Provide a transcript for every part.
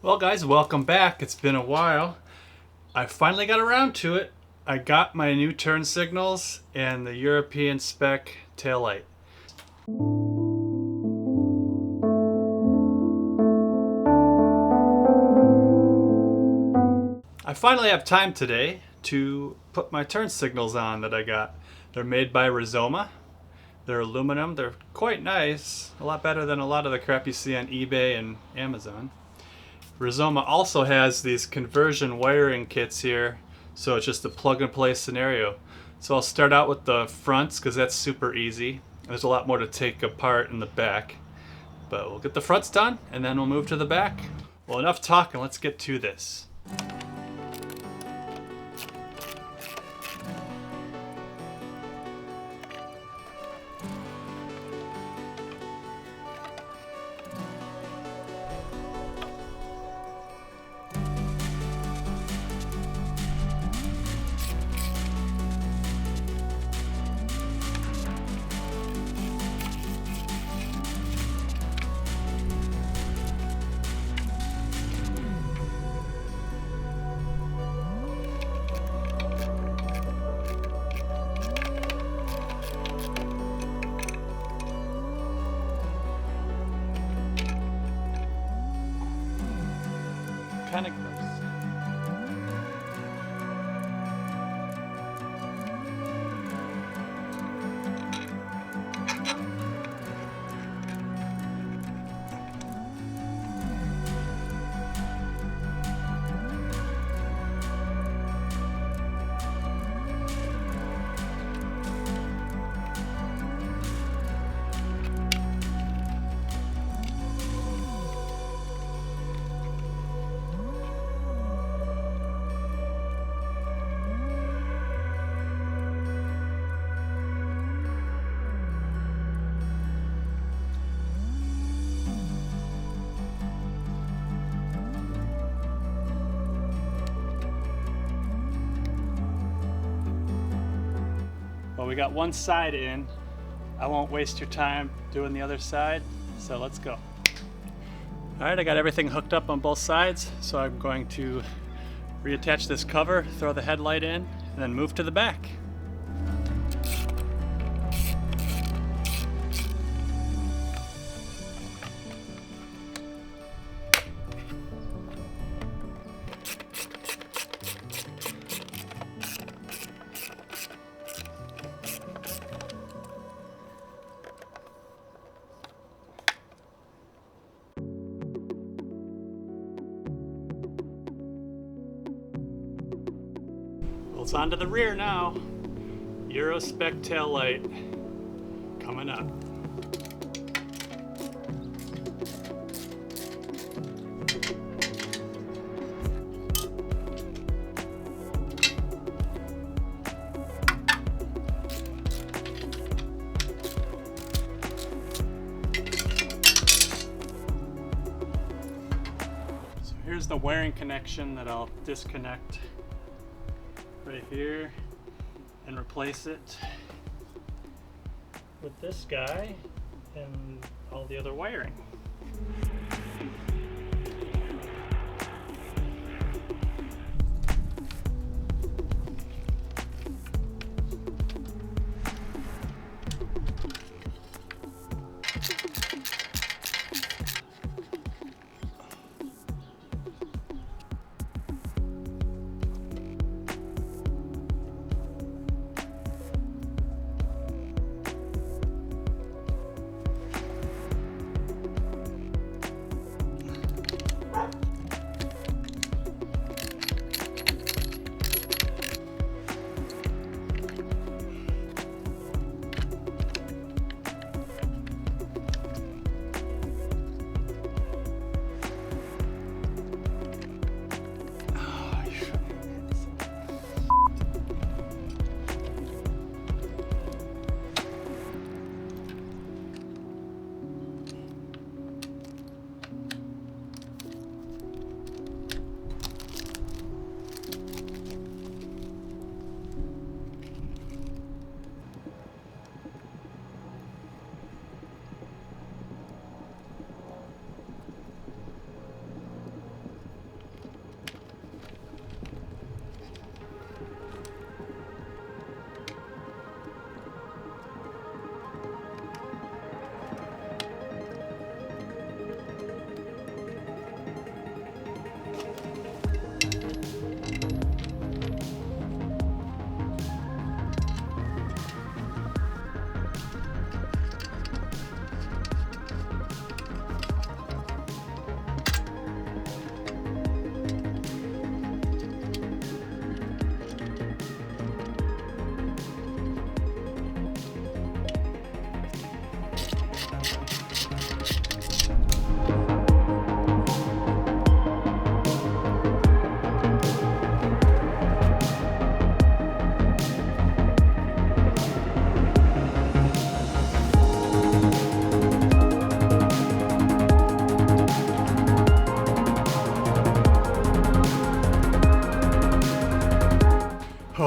Well guys, welcome back. It's been a while. I finally got around to it. I got my new turn signals and the European spec taillight. I finally have time today to put my turn signals on that I got. They're made by Rizoma. They're aluminum. They're quite nice. A lot better than a lot of the crap you see on eBay and Amazon. Rizoma also has these conversion wiring kits here, so it's just a plug and play scenario. So I'll start out with the fronts because that's super easy. There's a lot more to take apart in the back, but we'll get the fronts done and then we'll move to the back. Well, enough talking, let's get to this. Kind of gross. Well, we got one side in. I won't waste your time doing the other side, so let's go. All right, I got everything hooked up on both sides, so I'm going to reattach this cover, throw the headlight in, and then move to the back. Well, it's on to the rear now. Euro spec taillight coming up. So here's the wiring connection that I'll disconnect right here and replace it with this guy and all the other wiring.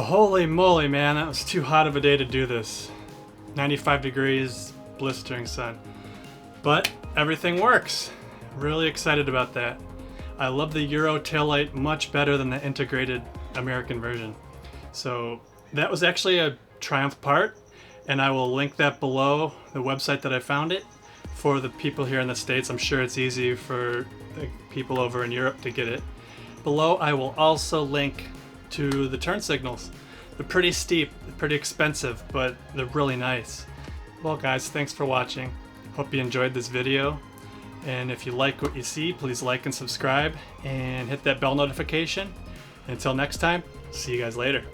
Well, holy moly, man, that was too hot of a day to do this. 95 degrees, blistering sun. But everything works. Really excited about that. I love the Euro taillight much better than the integrated American version. So that was actually a Triumph part, and I will link that below the website that I found it. For the people here in the States, I'm sure it's easy for the people over in Europe to get it. Below, I will also link to the turn signals. They're pretty steep, they're pretty expensive, but they're really nice. Well guys, thanks for watching. Hope you enjoyed this video. And if you like what you see, please like and subscribe and hit that bell notification. Until next time, see you guys later.